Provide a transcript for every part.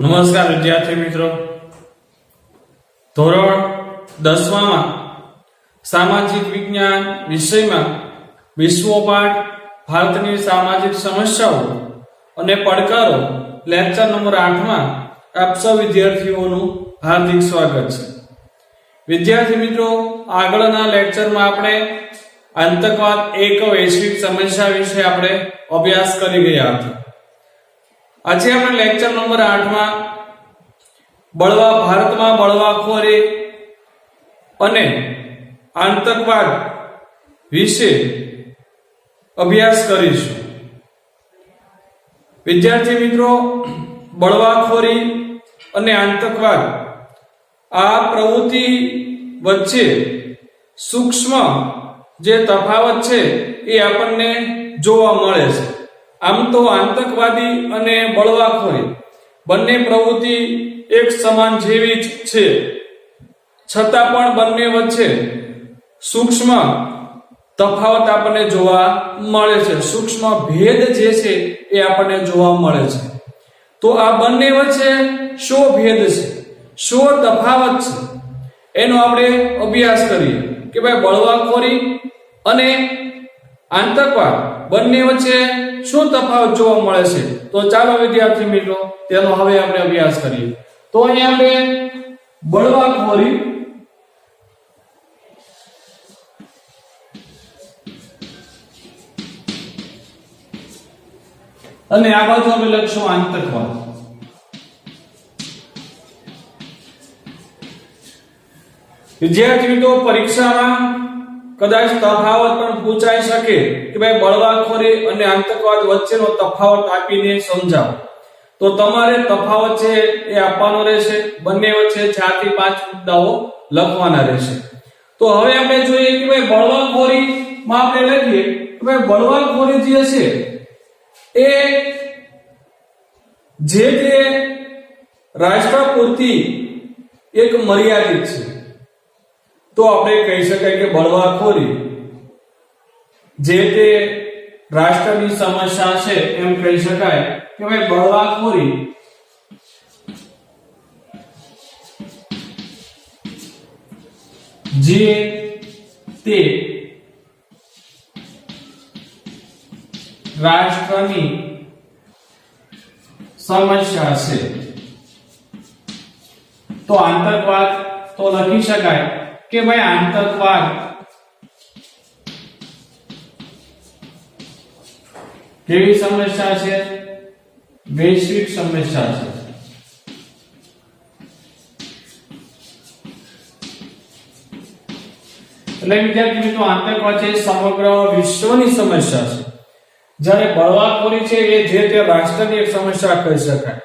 નમસ્કાર વિદ્યાર્થી મિત્રો, ધોરણ 10 માં સામાજિક વિજ્ઞાન વિષયમાં વિશ્વ પાઠ ભારતની સામાજિક સમસ્યાઓ અને પડકારો લેક્ચર નંબર 8 માં આપ સૌ વિદ્યાર્થીઓનું હાર્દિક સ્વાગત છે। વિદ્યાર્થી મિત્રો, આગળના લેક્ચરમાં આપણે આતંકવાદ એક વૈશ્વિક સમસ્યા વિશે આપણે અભ્યાસ કરી ગયા હતા। આજે આપણે લેક્ચર નંબર 8 માં ભારતમાં બળવાખોરી અને આતંકવાદ વિશે અભ્યાસ કરીશું। વિદ્યાર્થી મિત્રો, બળવાખોરી અને આતંકવાદ આ પ્રવૃત્તિ વચ્ચે સૂક્ષ્મ જે તફાવત છે એ આપણને જોવા મળે છે। આમ તો આતંકવાદી અને બળવાખોરી બંને પ્રવૃત્તિ એક સમાન જેવી જ છે, છતાં પણ બંને વચ્ચે સૂક્ષ્મ તફાવત આપણને જોવા મળે છે, સૂક્ષ્મ ભેદ જે છે એ આપણને જોવા મળે છે। તો આ બંને વચ્ચે શું ભેદ છે, શું તફાવત છે, એનો આપણે અભ્યાસ કરીએ કે ભાઈ બળવાખોરી અને આતંકવાદ બંને વચ્ચે શું તફાવત જોવા મળે છે। તો ચાલો વિદ્યાર્થી મિત્રો તેનો હવે આપણે અભ્યાસ કરીએ। તો અહીંયા આપણે બળવાખોરી અને આ બાજુ આપણે લખશું આતંકવાદ। વિદ્યાર્થી મિત્રો, પરીક્ષામાં કદાચ તફાવત પણ પૂછાઈ શકે કે ભાઈ બળવાખોરી અને આતંકવાદ વચ્ચેનો તફાવત આપીને સમજાવો। તો તમારે તફાવત છે એ આપવાનો રહેશે, બંને વચ્ચે 4 થી 5 મુદ્દાઓ લખવાના રહેશે। તો હવે આપણે જોઈએ કે ભાઈ બળવાખોરી માં આપણે લખીએ કે ભાઈ બળવાખોરી જે છે એ જે તે રાષ્ટ્ર પૂરતી એક મર્યાદિત છે। તો આપણે કહી શકાય કે બળવાખોરી જે તે રાષ્ટ્રની સમસ્યા છે એમ કહી શકાય કે ભાઈ બળવાખોરી જે તે રાષ્ટ્રની સમસ્યા છે। તો આતંકવાદ તો લખી શકાય કે ભાઈ આતંકવાદ કેવી સમસ્યા છે, વૈશ્વિક સમસ્યા છે। એટલે વિદ્યાર્થી મિત્રો, આતંકવાદ છે સમગ્ર વિશ્વની સમસ્યા છે, જ્યારે બળવાખોરી છે એ જે તે રાષ્ટ્રની એક સમસ્યા કહી શકાય।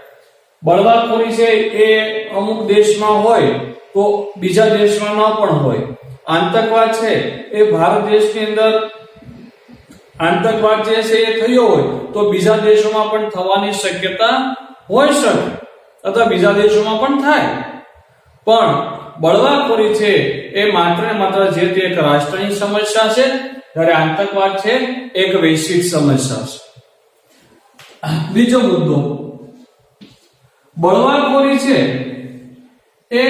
બળવાખોરી છે એ અમુક દેશમાં હોય તો બીજા દેશમાં ન પણ હોય। આતંકવાદ છે એ ભારત દેશની અંદર આતંકવાદ જે છે એ થયો હોય તો બીજા દેશોમાં પણ થવાની શક્યતા હોઈ શકે અથવા બીજા દેશોમાં પણ થાય, પણ બળવાખોરી છે એ માત્ર ને માત્ર જે તે એક રાષ્ટ્રની સમસ્યા છે, જ્યારે આતંકવાદ છે એક વૈશ્વિક સમસ્યા છે। બીજો મુદ્દો, બળવાખોરી છે એ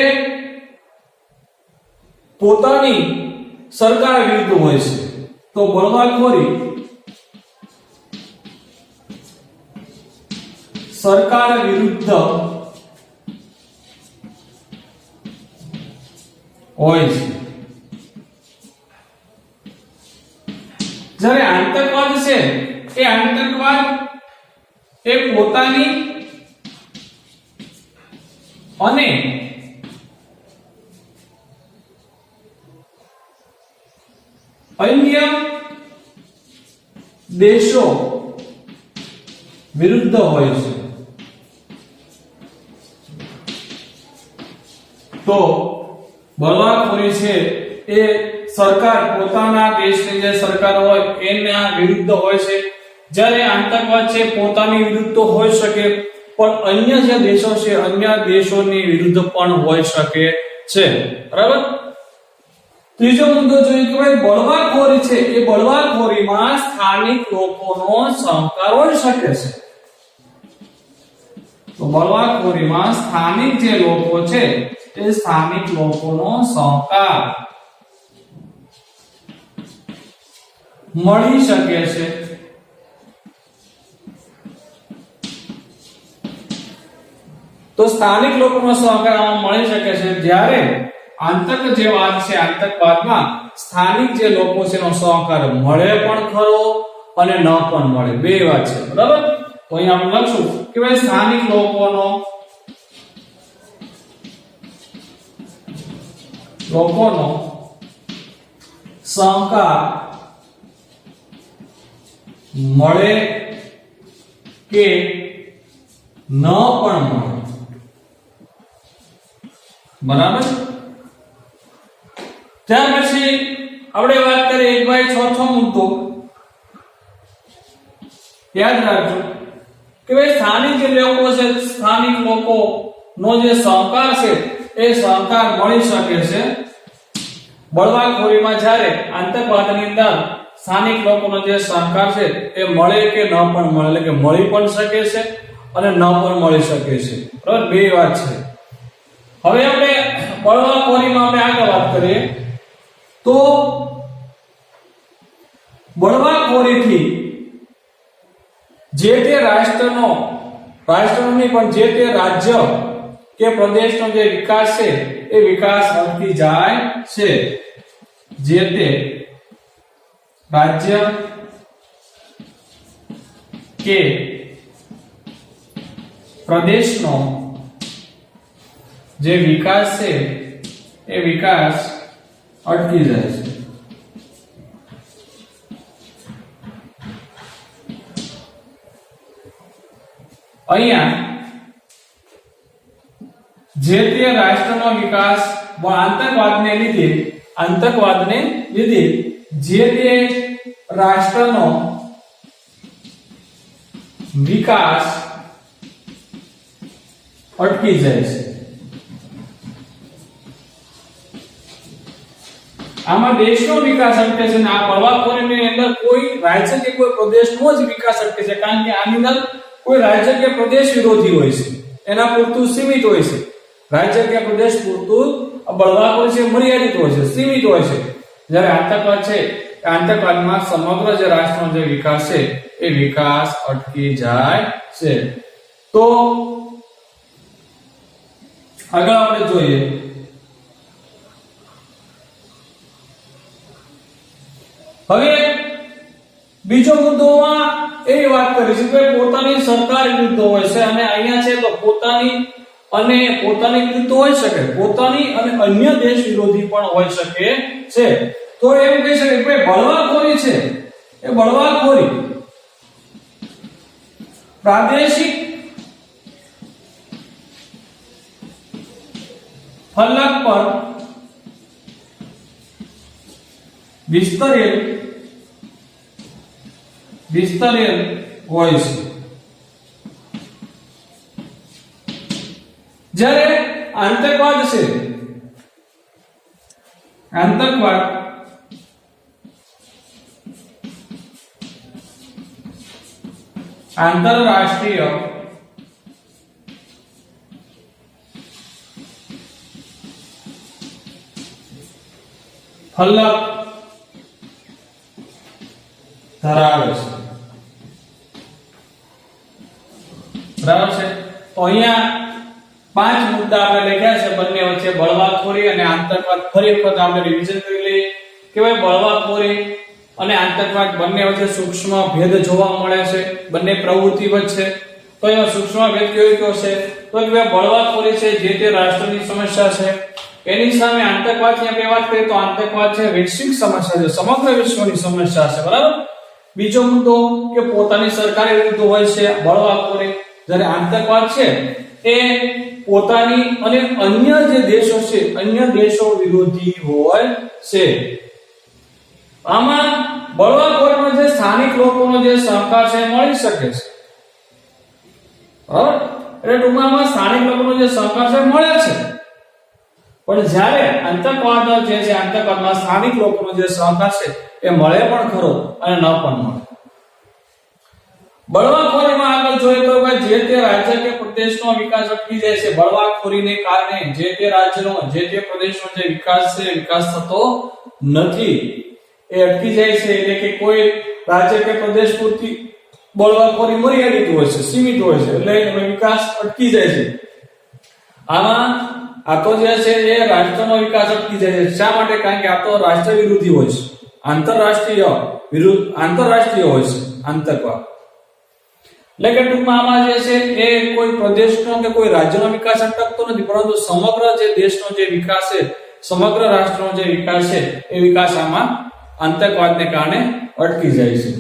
પોતાની સરકાર વિરુદ્ધ હોય છે। તો બળવાખોરી સરકાર વિરુદ્ધ હોય છે, જ્યારે આતંકવાદ છે એ આતંકવાદ એ પોતાની અને અન્ય દેશો વિરુદ્ધ હોય છે। તો બળવાખોરી છે એ સરકાર પોતાના દેશની જે સરકાર હોય એના વિરુદ્ધ હોય છે, જ્યારે આતંકવાદ છે પોતાની વિરુદ્ધ હોઈ શકે પણ અન્ય જે દેશો છે અન્ય દેશોની વિરુદ્ધ પણ હોઈ શકે છે। બરાબર। ત્રીજો મુદ્દો જોઈએ કે ભાઈ બળવાખોરી છે એ બળવાખોરીમાં સ્થાનિક લોકોનો સહકાર હોઈ શકે છે। તો બળવાખોરીમાં સ્થાનિક જે લોકો છે એ સ્થાનિક લોકોનો સહકાર મળી શકે છે. તો સ્થાનિક લોકોનો સહકાર આમાં મળી શકે છે. જ્યારે આંતક જે વાત છે, આંતકવાદમાં સ્થાનિક જે લોકો છે એનો સહકાર મળે પણ ખરો અને ન પણ મળે, બે વાત છે. બરાબર? તો અહીં આપણે લખશું કે ભાઈ સ્થાનિક લોકોનો સહકાર મળે કે ન પણ મળે. બરાબર? ત્યાર પછી આપણે વાત કરીએ 1/6 મુદ્દો. યાદ રાખજો કે ભાઈ સ્થાનિક જે લોકો છે, સ્થાનિક લોકો નો જે સહકાર છે એ સહકાર મળી શકે છે બળવાખોરીમાં. જ્યારે આતંકવાદની અંદર સ્થાનિક લોકોનો જે સહકાર છે એ મળે કે ન પણ મળે, એટલે કે મળી પણ શકે છે અને ન પણ મળી શકે છે. બરાબર? બે વાત છે. હવે આપણે બળવાખોરીમાં આપણે આગળ વાત કરીએ તો બળવાખોરીથી જે તે રાષ્ટ્રની પણ જે તે રાજ્ય કે પ્રદેશનો જે વિકાસ છે એ વિકાસ અટકી જાય છે. જે તે રાજ્ય કે પ્રદેશનો જે વિકાસ છે એ વિકાસ અટકી જાય છે. અહીંયા જે તે રાષ્ટ્રનો વિકાસ આતંકવાદને લીધે જે તે રાષ્ટ્રનો વિકાસ અટકી જાય છે. આમાં દેશનો વિકાસ અટકે છે અને આ બળવાખોરીની અંદર કોઈ રાજ્ય કે કોઈ પ્રદેશનો જ વિકાસ અટકે છે, કારણ કે આની અંદર કોઈ રાજ્ય કે પ્રદેશ વિરોધી હોય છે, એના પૂરતું સીમિત હોય છે. રાજ્ય કે પ્રદેશ પૂરતું બળવાખોરી છે મર્યાદિત હોય છે, સીમિત હોય છે. જ્યારે આતંકવાદ છે, આતંકવાદમાં સમગ્ર જે રાષ્ટ્રનો જે વિકાસ છે એ વિકાસ અટકી જાય છે. તો આગળ આપણે જોઈએ હવે બીજો મુદ્દોમાં એવી વાત કરી છે કે પોતાની સરકાર વિરુદ્ધ હોય છે, અને અહીંયા છે તો પોતાની વિરુદ્ધ હોઈ શકે, પોતાની અને અન્ય દેશ વિરોધી પણ હોઈ શકે છે. તો એમ કહી શકે કે બળવાખોરી છે એ બળવાખોરી પ્રાદેશિક ફલક પર વિસ્તરેલ હોય છે. જ્યારે આતંકવાદ છે, આતંકવાદ આંતરરાષ્ટ્રીય ફલક ધરાવે છે. બરાબર છે? તો અહીંયા 5 મુદ્દા આપણે લખ્યા છે બંને વચ્ચે, બળવાખોરી અને આતંકવાદ. ફરી વખત આપણે રિવિઝન કરી લઈએ કે ભાઈ બળવાખોરી અને આતંકવાદ બંને વચ્ચે સૂક્ષ્મ ભેદ જોવા મળે છે, બંને પ્રવૃત્તિ વચ્ચે. તો એનો સૂક્ષ્મ ભેદ કયો છે? તો કે ભાઈ બળવાખોરી છે જે તે રાષ્ટ્રની સમસ્યા છે, એની સામે આતંકવાદની આપણે વાત કરીએ તો આતંકવાદ છે વૈશ્વિક સમસ્યા છે, સમગ્ર વિશ્વની સમસ્યા છે. બરાબર? બીજો મુદ્દો કે પોતાની સરકાર વિરુદ્ધ હોય છે બળવાખોરી, જ્યારે આતંકવાદ છે એ પોતાની અને અન્ય જે દેશો છે, અન્ય દેશો વિરોધી હોય છે. આમાં બળવાખોરીમાં જે સ્થાનિક લોકોનો જે સહકાર છે મળી શકે છે. બરાબર? એટલે ટૂંકમાં સ્થાનિક લોકોનો જે સહકાર છે મળે છે, પણ જ્યારે આતંકવાદ જે છે, આતંકવાદમાં સ્થાનિક લોકોનો જે સહકાર છે એ મળે પણ ખરો અને ન પણ મળે. બળવાખોરીમાં આગળ જોઈએ તો ભાઈ જે તે રાજ્ય કે પ્રદેશનો વિકાસ અટકી જાય છે. બળવાખોરીને કારણે જે તે રાજ્યનો જે તે પ્રદેશનો જે વિકાસ છે વિકાસ થતો નથી, એ અટકી જાય છે. એટલે કે કોઈ રાજ્ય કે પ્રદેશ પૂરતી બળવાખોરી મર્યાદિત હોય છે, સીમિત હોય છે, એટલે એનો વિકાસ અટકી જાય છે. આમાં આ તો જે છે એ રાષ્ટ્રનો વિકાસ અટકી જાય છે. શા માટે? કારણ કે આ તો રાષ્ટ્ર વિરોધી હોય છે, આંતરરાષ્ટ્રીય હોય છે, આતંકવાદ. એટલે કે ટૂંકમાં આમાં જે છે એ કોઈ પ્રદેશનો કે કોઈ રાજ્યનો વિકાસ અટકતો નથી, પરંતુ સમગ્ર જે દેશનો જે વિકાસ છે, સમગ્ર રાષ્ટ્રનો જે વિકાસ છે એ વિકાસ આમાં આતંકવાદને કારણે અટકી જાય છે.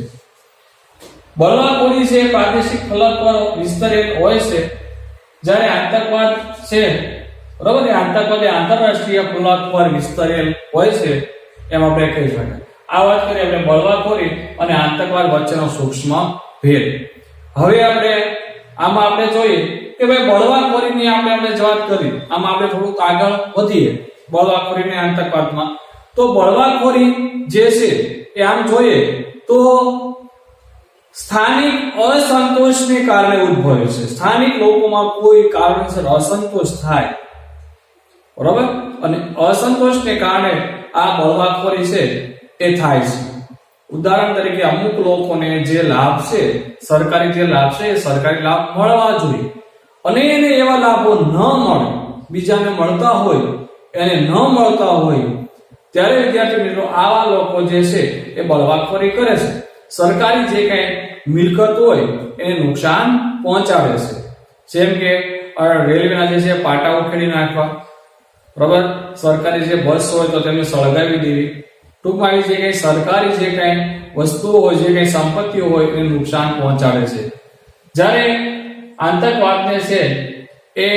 બળવાખોરી છે પ્રાદેશિક ફલક પર વિસ્તરેલ હોય છે, જ્યારે આતંકવાદ છે બરોબર, એ આતંકવાદ આંતરરાષ્ટ્રીય ફલક પર વિસ્તરેલ હોય છે એમ આપણે કહી શકાય. આ વાત કરીએ આપણે બળવાખોરી અને આતંકવાદ વચ્ચેનો સૂક્ષ્મ ભેદ. હવે આપણે જોઈએ કે ભાઈ બળવાખોરીની આપણે જ વાત કરી, આમાં આપણે થોડુંક આગળ વધીએ બળવાખોરી અને આતંકવાદમાં. તો બળવાખોરી જે છે એ આમ જોઈએ તો સ્થાનિક અસંતોષને કારણે ઉદ્ભવે છે. સ્થાનિક લોકોમાં કોઈ કારણસર અસંતોષ થાય, બરાબર, અને અસંતોષને કારણે આ બળવાખોરી છે એ થાય છે. ઉદાહરણ તરીકે અમુક લોકોને જે લાભ છે, સરકારી જે લાભ છે, એ સરકારી લાભ મળવા જોઈએ અને એને એવા લાભો ન મળે, બીજાને મળતા હોય એને ન મળતા હોય, ત્યારે વિદ્યાર્થી મિત્રો આવા લોકો જે છે એ બળવાખોરી કરે છે. સરકારી જે કઈ મિલકત હોય એને નુકસાન પહોંચાડે છે. જેમ કે રેલવેના જે છે પાટા ઉખેડી નાખવા, બરાબર, સરકારી જે બસ હોય તો તેમને સળગાવી દેવી. ટૂંકમાં જે કઈ સરકારી જે કઈ વસ્તુઓ હોય, જે કઈ સંપત્તિઓ હોય એને નુકસાન પહોંચાડે છે. જ્યારે આતંકવાદને છે એ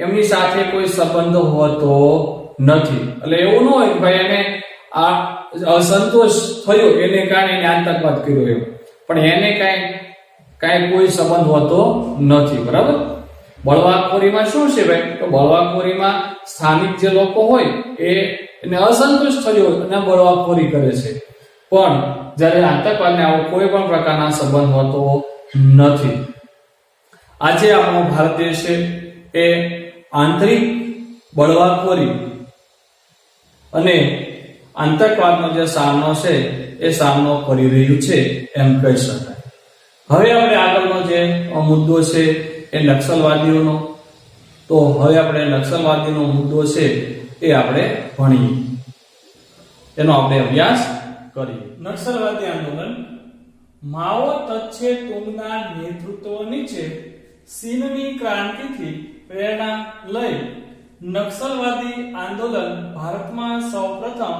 એમની સાથે કોઈ સંબંધ હોતો નથી. એટલે એવું ન હોય કે ભાઈ એને આ અસંતોષ થયો એને કારણે એને આતંકવાદ કર્યો એમ, પણ એને કાંઈ કોઈ સંબંધ હોતો નથી, બરાબર. બળવાખોરીમાં શું છે ભાઈ? તો બળવાખોરીમાં સ્થાનિક જે લોકો હોય એને અસંતોષ થયો અને બળવાખોરી કરે છે, પણ જ્યારે આતંકવાદને આવો કોઈ પણ પ્રકારના સંબંધ હોતો નથી. આજે આપણો ભારત દેશ છે એ આંતરિક બળવાખોરી અને આતંકવાદનો જે સામનો છે એ સામનો કરી રહ્યું છે એમ કહી શકાય. હવે આપણે આગળનો જે મુદ્દો છે એ નક્સલવાદીઓનો. તો હવે આપણે નક્સલવાદીનો મુદ્દો છે એ આપણે ભણીએ, એનો આપણે અભ્યાસ કરીએ. નક્સલવાદી આંદોલન માઓ તત્સે તુંગના નેતૃત્વ નીચે ચીનની ક્રાંતિથી પ્રેરણા લઈ નક્સલવાદી આંદોલન ભારતમાં સૌપ્રથમ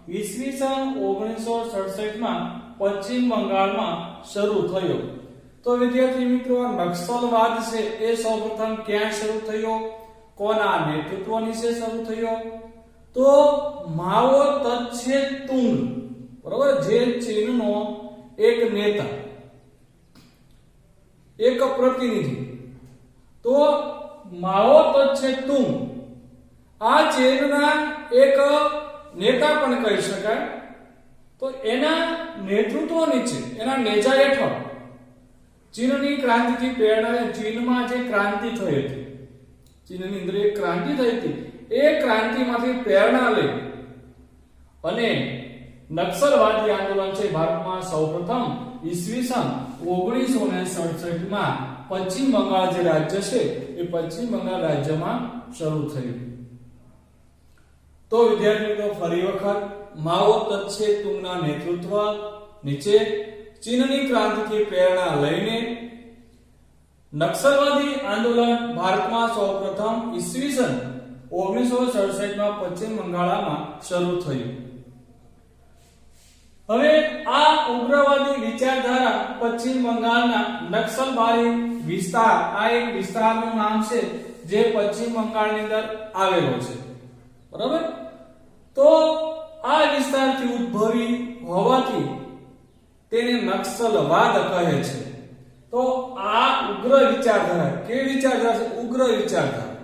ઈસવીસન 1967માં પશ્ચિમ બંગાળમાં શરૂ થયો. તો વિદ્યાર્થી મિત્રો, નક્સલવાદ છે એ સૌપ્રથમ ક્યાં શરૂ થયો, કોના નેતૃત્વ નીચે શરૂ થયો? તો માઓ તત્સે તુંગ, બરાબર, જે ચીનનો એક નેતા, એક પ્રતિનિધિ. તો માઓ તત્સે તુંગ આ ચીનના એક નેતા પણ કહી શકાય. તો એના નેતૃત્વ નીચે, એના નેજા હેઠળ ચીનની ક્રાંતિથી પ્રેરણા, ચીનમાં જે ક્રાંતિ થઈ હતી, ચીનની અંદર એક ક્રાંતિ થઈ હતી, એ ક્રાંતિમાંથી પ્રેરણા લઈ અને નક્સલવાદી આંદોલન છે ભારતમાં સૌપ્રથમ ઈસવીસન 1967માં પશ્ચિમ બંગાળ જે રાજ્ય છે એ પશ્ચિમ બંગાળ રાજ્યમાં શરૂ થયું. તો વિદ્યાર્થી મિત્રો, ફરી વખત માઓ તત્સે તુંગના નેતૃત્વ નીચે ચીનની ક્રાંતિથી પ્રેરણા લઈને નક્સલવાદી આંદોલન ભારતમાં સૌપ્રથમ ઈસવીસન 1967માં પશ્ચિમ બંગાળમાં શરૂ થયું. હવે આ ઉગ્રવાદી વિચારધારા પશ્ચિમ બંગાળના નક્સલબારી વિસ્તાર, આ એક વિસ્તારનું નામ છે જે પશ્ચિમ બંગાળની અંદર આવેલો છે, બરાબર. તો આ વિસ્તારથી ઉદ્ભવી હોવાથી તેને નક્સલવાદ કહે છે. તો આ ઉગ્ર વિચારધારા, કેવી વિચારધારા છે? ઉગ્ર વિચારધારા.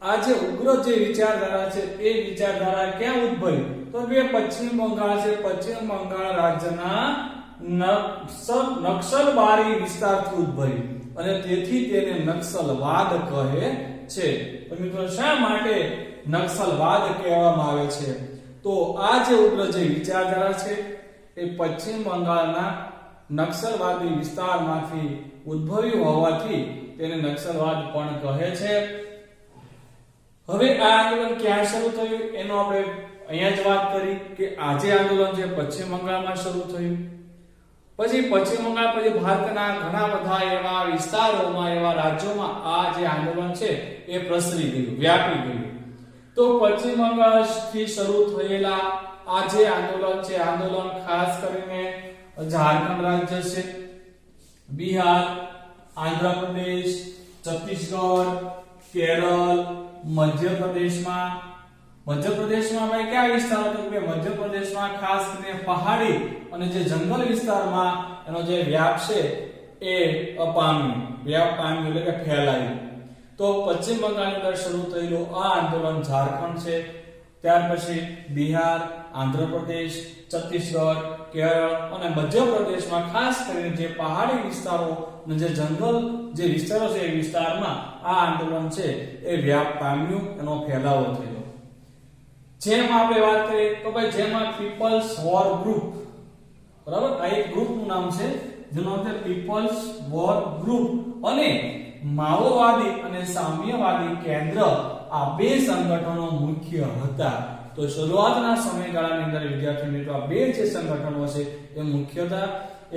આ જે ઉગ્ર જે વિચારધારા છે એ વિચારધારા ક્યાં ઉદ્ભવી? તો બે પશ્ચિમ બંગાળ છે, પશ્ચિમ બંગાળ રાજ્યના નક્સલબારી વિસ્તારથી ઉદ્ભવ્યું અને તેથી તેને નક્સલવાદ કહે છે. તો મિત્રો શા માટે નક્સલવાદ કહેવામાં આવે છે? તો આ જે ઉગ્ર જે વિચારધારા છે એ પશ્ચિમ બંગાળના નક્સલવાદી વિસ્તારમાંથી ઉદ્ભવ્યું હોવાથી તેને નક્સલવાદ પણ કહે છે. હવે આ આંદોલન ક્યાં શરૂ થયું એનો આપણે અહીંયા જ વાત કરી કે આજે આંદોલન છે પશ્ચિમ બંગાળમાં શરૂ થયું. પછી પશ્ચિમ બંગાળ પછી ભારતના ઘણા બધા એવા વિસ્તારોમાં એવા રાજ્યોમાં આ જે આંદોલન છે એ પ્રસરી ગયું, વ્યાપી ગયું. તો પશ્ચિમ બંગાળથી શરૂ થયેલા આ જે આંદોલન છે, આંદોલન ખાસ કરીને ઝારખંડ રાજ્ય છે, બિહાર, આંધ્રપ્રદેશ, છત્તીસગઢ, કેરળ, મધ્યપ્રદેશમાં ભાઈ કયા વિસ્તારો? તો કે મધ્યપ્રદેશમાં ખાસ કરીને પહાડી અને જે જંગલ વિસ્તારમાં એનો જે વ્યાપ છે એ વ્યાપ પામ્યું એટલે કે ફેલાયું. તો પશ્ચિમ બંગાળની અંદર શરૂ થયેલું આ આંદોલન ઝારખંડ છે, ત્યાર પછી બિહાર, આંધ્રપ્રદેશ, છત્તીસગઢ, કેરળ અને મધ્યપ્રદેશમાં ખાસ કરીને જે પહાડી વિસ્તારો અને જે જંગલ જે વિસ્તારો છે એ વિસ્તારમાં આ આંદોલન છે એ વ્યાપ પામ્યું, એનો ફેલાવો થયો. જેમ આપણે વાત કરીએ તો ભાઈ જેમાં પીપલ્સ વોર ગ્રુપ, બરાબર, આ એક ગ્રુપનું નામ છે જેનું નામ છે પીપલ્સ વોર ગ્રુપ, અને માઓવાદી અને સામ્યવાદી કેન્દ્ર આ બે સંગઠનો મુખ્ય હતા. તો શરૂઆતના સમયગાળાની અંદર વિદ્યાર્થી મિત્રો આ બે જે સંગઠનો છે એ મુખ્ય હતા.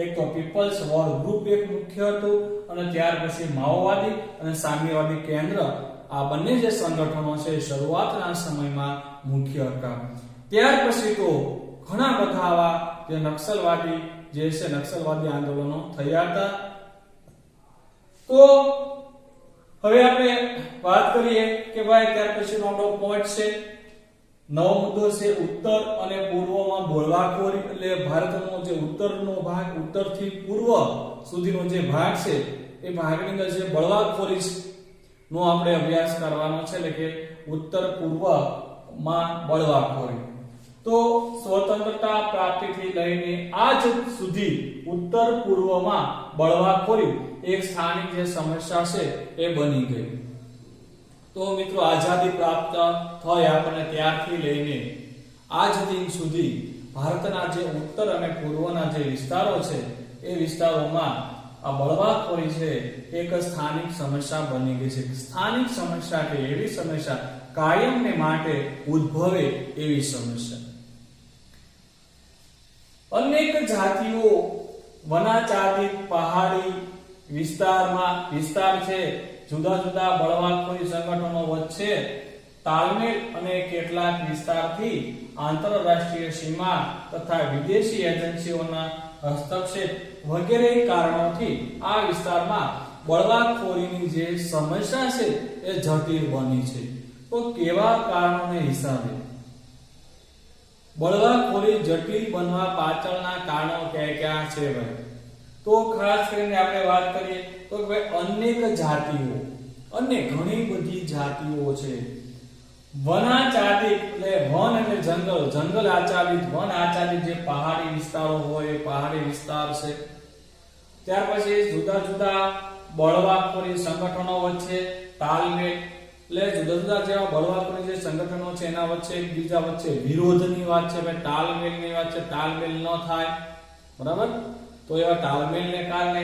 એક તો પીપલ્સ વોર ગ્રુપ એક મુખ્ય હતું અને ત્યાર પછી માઓવાદી અને સામ્યવાદી કેન્દ્ર, આ બંને જે સંગઠનો છે શરૂઆતના સમયમાં મુખ્ય હતા. ત્યાર પછી તો ઘણા બધા આવા જે નક્સલવાદી આંદોલનો થયા હતા. તો હવે આપણે વાત કરીએ કે ભાઈ ત્યાર પછીનો આપણો પોઈન્ટ છે, નવો મુદ્દો છે ઉત્તર અને પૂર્વમાં બળવાખોરી. એટલે ભારતનો જે ઉત્તરનો ભાગ, ઉત્તરથી પૂર્વ સુધીનો જે ભાગ છે એ ભાગની અંદર જે બળવાખોરી નો આપણે અભ્યાસ કરવાનો છે, એટલે કે ઉત્તર પૂર્વમાં બળવાખોરી. તો સ્વતંત્રતા પ્રાપ્તિથી લઈને આજ સુધી ઉત્તર પૂર્વમાં બળવાખોરી એક સ્થાનિક જે સમસ્યા છે એ બની ગઈ. તો મિત્રો આઝાદી પ્રાપ્ત થઈ આપણને ત્યારથી લઈને આજ દિન સુધી ભારતના જે ઉત્તર અને પૂર્વના જે વિસ્તારો છે એ વિસ્તારોમાં આ બળવાખોરી છે એક સ્થાનિક સમસ્યા બની ગઈ છે. સ્થાનિક સમસ્યા કે એવી સમસ્યા કાયમને માટે ઉદ્ભવે એવી સમસ્યા. અનેક જાતિઓ વનાચારિત પહાડી વિસ્તાર છે, જુદા જુદા બળવાખોરી સંગઠનો વચ્ચે તાલમેલ અને કેટલાક વિસ્તારથી આંતરરાષ્ટ્રીય સીમા તથા વિદેશી એજન્સીઓના હસ્તક્ષેપ વગેરે કારણોથી આ વિસ્તારમાં બળવાખોરીની જે સમસ્યા છે એ જટિલ બની છે. તો કેવા કારણોને હિસાબે બળવાખોરી જટિલ બનવા પાછળના કારણો કયા છે ભાઈ? તો ખાસ કરીને આપણે વાત કરીએ તો ભાઈ અનેક જાતિઓ, અને ઘણી બધી જાતિઓ છે. વનાચારિત એટલે વન એટલે જંગલ આચ્છાદિત, વન આચ્છાદિત જે પહાડી વિસ્તારો હોય એ પહાડી વિસ્તાર છે. ત્યાર પછી જુદા જુદા બળવાખોરી સંગઠનો વચ્ચે તાલમેલ, એટલે જુદા જુદા જેવા બળવાખોરી જે સંગઠનો છે એના વચ્ચે એકબીજા વચ્ચે વિરોધની વાત છે, ભાઈ તાલમેલની વાત છે, તાલમેલ ન થાય, બરાબર. તો એવા તાલમેલને કારણે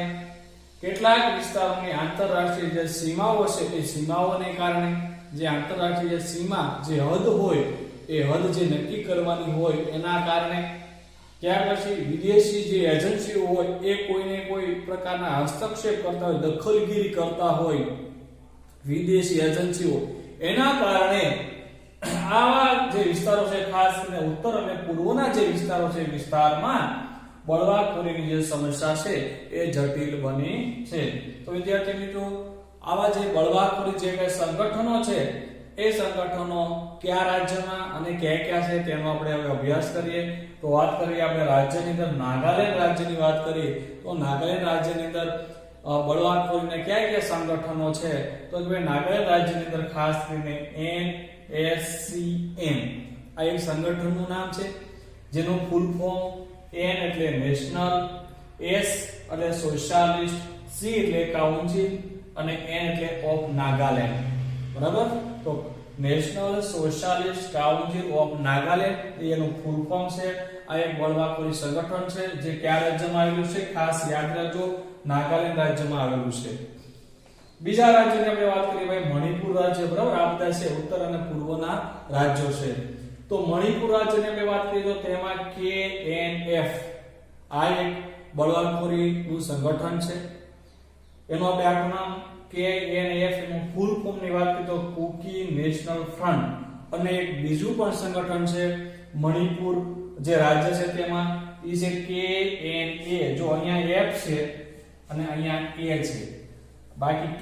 કેટલાક વિસ્તારોની આંતરરાષ્ટ્રીય જે સીમાઓ છે એ સીમાઓને કારણે જે આંતરરાષ્ટ્રીય સીમા જે હદ હોય એ હદ જે નક્કી કરવાની હોય એના કારણે, ત્યાર પછી વિદેશી જે એજન્સીઓ હોય એ કોઈને કોઈ પ્રકારના હસ્તક્ષેપ કરતા હોય, દખલગીરી કરતા હોય વિદેશી એજન્સીઓ, એના કારણે આવા જે વિસ્તારો છે ખાસ કરીને ઉત્તર અને પૂર્વના જે વિસ્તારો છે વિસ્તારમાં બળવાખોરીની જે સમસ્યા છે એ જટિલ બની છે. તો વિદ્યાર્થી મિત્રો આવા જે બળવાખોરી જે કઈ સંગઠનો છે એ સંગઠનો કયા રાજ્યમાં અને કયા છે તેનો આપણે હવે અભ્યાસ કરીએ. તો વાત કરીએ આપણે રાજ્યની અંદર નાગાલેન્ડ રાજ્યની વાત કરીએ તો નાગાલેન્ડ રાજ્યની અંદર બળવાખોરીના કયા સંગઠનો છે? તો ભાઈ નાગાલેન્ડ રાજ્યની અંદર ખાસ કરીને NSCN આ એક સંગઠનનું નામ છે જેનું ફૂલ ફોર્મ એન એટલે નેશનલ, એસ એટલે સોશિયાલિસ્ટ, સી એટલે કાઉન્સિલ અને એન એટલે ઓફ નાગાલેન્ડ. બરાબર? તો national socialist council of Nagaland એનું ફૂલ ફોર્મ છે. આ એક બળવાખોરી સંગઠન છે જે કયા રાજ્યમાં આવેલું છે? ખાસ યાદ રાખજો, નાગાલેન્ડ રાજ્યમાં આવેલું છે. બીજા રાજ્યની આપણે વાત કરીએ ભાઈ મણિપુર રાજ્ય. બરાબર? આ બધા છે ઉત્તર અને પૂર્વના રાજ્યો છે. તો મણિપુર રાજ્યની આપણે વાત કરીએ તો તેમાં KNF આ એક બળવાખોરીનું સંગઠન છે. એનું આપણે આખું નામ KNF એનું ફૂલ ફોર્મ ની વાત કરીએ તો કુકી નેશનલ ફ્રન્ટ. અને એક બીજું પણ સંગઠન છે મણિપુર જે રાજ્ય છે તેમાં ઈ છે KNA. જો અહીંયા F છે અને અહીંયા A છે, બાકી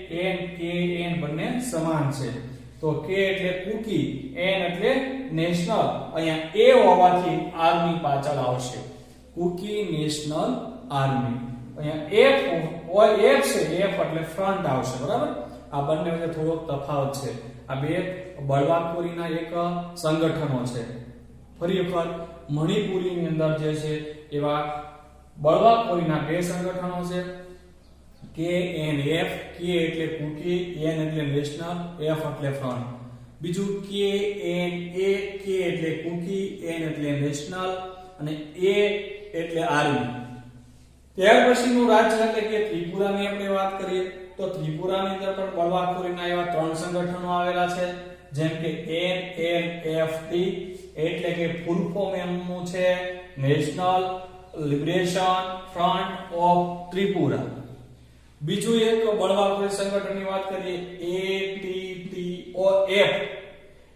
KN બંને સમાન છે. તો K એટલે કુકી, N એટલે નેશનલ, અહીંયા A હોવાથી આર્મી પાછળ આવશે, કુકી નેશનલ આર્મી. અહીંયા F છે, F એટલે ફ્રન્ટ આવશે. બરાબર? આ બંને વચ્ચે થોડો તફાવત છે. આ બે બળવાખોરીના એક સંગઠનો છે. ફરી વખત મણિપુરીની અંદર જે છે એવા બળવાખોરીના બે સંગઠનો છે. KNF, K એટલે કુકી, N એટલે નેશનલ, F એટલે ફ્રન્ટ. બીજું KNA, K એટલે કુકી, N એટલે નેશનલ અને A એટલે આર્મી. ત્યાર પછીનું રાજ્ય એટલે કે ત્રિપુરાની આપણે વાત કરીએ તો ત્રિપુરાની અંદર પણ બળવાખોરીના એવા ત્રણ સંગઠનો આવેલા છે, જેમ કે NLFT એટલે કે ફૂલ ફોર્મ એનું છે national liberation front of Tripura. બીજું એક બળવાખોરી સંગઠનની વાત કરીએ ATTOF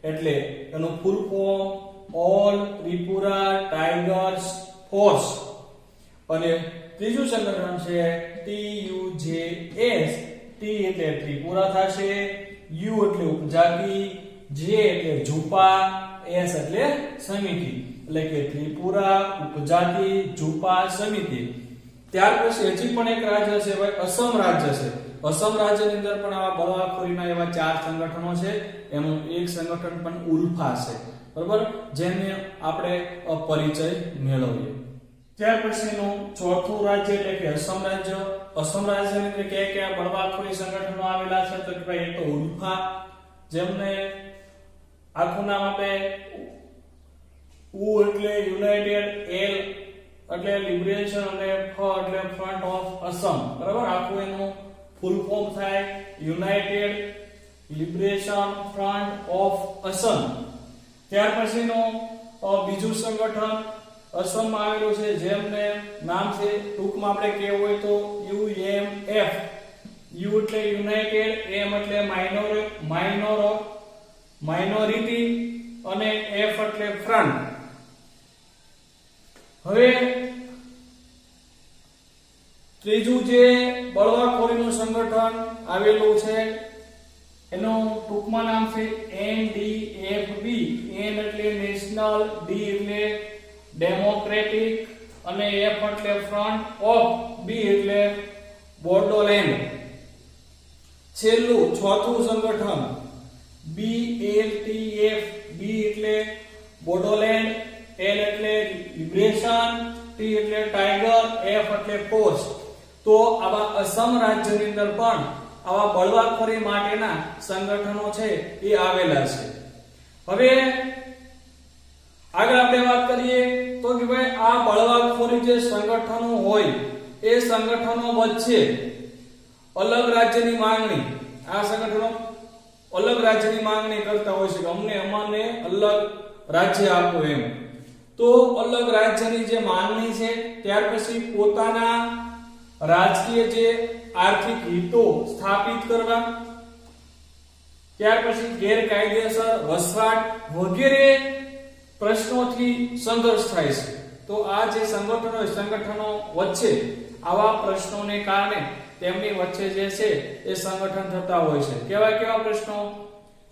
એટલે એનું full form all Tripura tigers force. અને ત્રીજું સંગઠન છે TUJS. T એટલે ત્રિપુરા થશે, U એટલે ઉપજાતિ, J એટલે ઝુપા, S એટલે સમિતિ. એટલે કે ત્રિપુરા ઉપજાતિ ઝુપા સમિતિ. ત્યાર પછી હજી પણ એક રાજ્ય છે ભાઈ અસમ રાજ્ય છે. અસમ રાજ્યની અંદર પણ આવા બળવાખોરીના એવા ચાર સંગઠનો છે. એનું એક સંગઠન પણ ઉલ્ફા છે. બરાબર? જેને આપણે પરિચય મેળવીએ. ત્યાર પછીનું ચોથું રાજ્ય એટલે કે અસમ રાજ્ય. અસમ રાજ્યની અંદર કયા બળવાખોરી સંગઠનો આવેલા છે? તો કે ભાઈ એક તો ઉલ્ફા, જેમને આખું નામ આપે U એટલે યુનાઇટેડ, L એટલે લિબરેશન અને F એટલે ફ્રન્ટ ઓફ અસમ. બરાબર? આખું એનું ફૂલ ફોર્મ થાય United liberation front of Assam. ત્યાર પછીનું બીજું સંગઠન અસમમાં આવેલું છે, જેમને નામ છે ટૂંકમાં આપણે કહેવું હોય તો UMF. U એટલે યુનાઇટેડ, M એટલે માઇનોરિટી અને F એટલે ફ્રન્ટ. હવે ત્રીજું જે બળવાખોરીનું સંગઠન આવેલું છે એનું ટૂંકમાં નામ છે NDFB. N એટલે નેશનલ, D એટલે ડેમોક્રેટિક અને F એટલે ફ્રન્ટ ઓફ, B એટલે બોડોલેન્ડ. છેલ્લું ચોથું સંગઠન BLTF. B એટલે બોડોલેન્ડ, L એટલે લિબરેશન, T એટલે ટાઈગર, F એટલે ફોર્સ. તો આવા અસમ રાજ્યની અંદર પણ આવા બળવાખોરી માટેના સંગઠનો છે એ આવેલા છે. હવે આગળ આપણે વાત કરીએ તો કે ભાઈ આ બળવાખોરી જે સંગઠનો હોય એ સંગઠનો વચ્ચે અલગ રાજ્યની માંગણી, આ સંગઠનો અલગ રાજ્યની માંગણી કરતા હોય છે કે અમને અલગ રાજ્ય આપો એમ. તો અલગ રાજ્યની જે માંગણી છે ત્યાર પછી પોતાના રાજકીય જે આર્થિક હિતો સ્થાપિત કરવા, ત્યાર પછી ગેરકાયદેસર વસવાટ વગેરે પ્રશ્નોથી સંઘર્ષ થાય છે. તો આ જે સંગઠનો વચ્ચે આવા પ્રશ્નોને કારણે તેમની વચ્ચે જે છે એ સંગઠન થતા હોય છે. કેવા પ્રશ્નો?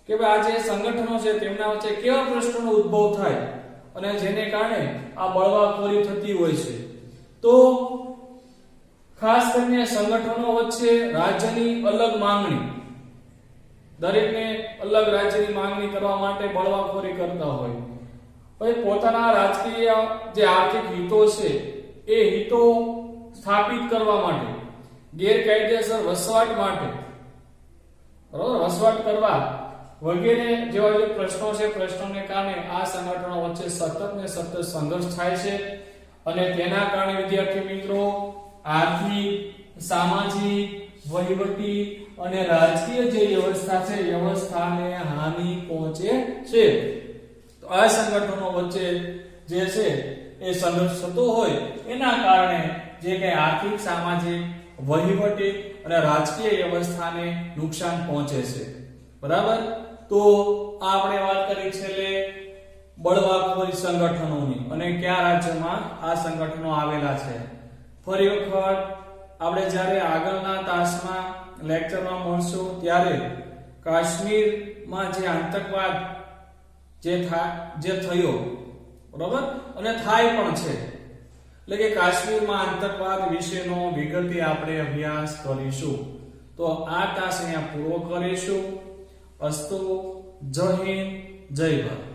કે ભાઈ આ જે સંગઠનો છે તેમના વચ્ચે કેવા પ્રશ્નોનો ઉદ્ભવ થાય અને જેને કારણે આ બળવાખોરી થતી હોય છે. તો ખાસ કરીને સંગઠનો વચ્ચે રાજ્યની અલગ માંગણી, દરેકને અલગ રાજ્યની માંગણી કરવા માટે બળવાખોરી કરતા હોય. હવે પોતાના રાજકીય જે આર્થિક હિતો છે એ હિતો સ્થાપિત કરવા માટે, ગેરકાયદેસર વસવાટ માટે, બરોબર, વસવાટ કરવા વગેરે જેવા જે પ્રશ્નો છે, પ્રશ્નોને કારણે આ સંગઠનો વચ્ચે સતત ને સતત સંઘર્ષ થાય છે અને તેના કારણે વિદ્યાર્થી મિત્રો આર્થિક, સામાજિક, વહીવટી અને રાજકીય જે વ્યવસ્થા છે, વ્યવસ્થાને હાનિ પહોંચે છે. તો આ સંગઠનો વચ્ચે જે છે એ સંઘર્ષ થતો હોય એના કારણે જે કે આર્થિક, સામાજિક, વહીવટી અને રાજકીય વ્યવસ્થાને નુકસાન પહોંચે છે. બરાબર. તો આપણે વાત કરી છેલ્લે બળવાખોરી સંગઠનોની અને કયા રાજ્યમાં આ સંગઠનો આવેલા છે. ફરી વખત આપણે જ્યારે આગળના તાસમાં લેક્ચરમાં મળશું ત્યારે કાશ્મીરમાં જે આતંકવાદ જે થયો, બરાબર, અને થાય પણ છે, એટલે કે કાશ્મીરમાં આતંકવાદ વિશેનો વિગતે આપણે અભ્યાસ કરીશું. તો આ તાસ અહીંયા પૂરો કરીશું. અસ્તુ. જય હિન્દ, જય ભારત.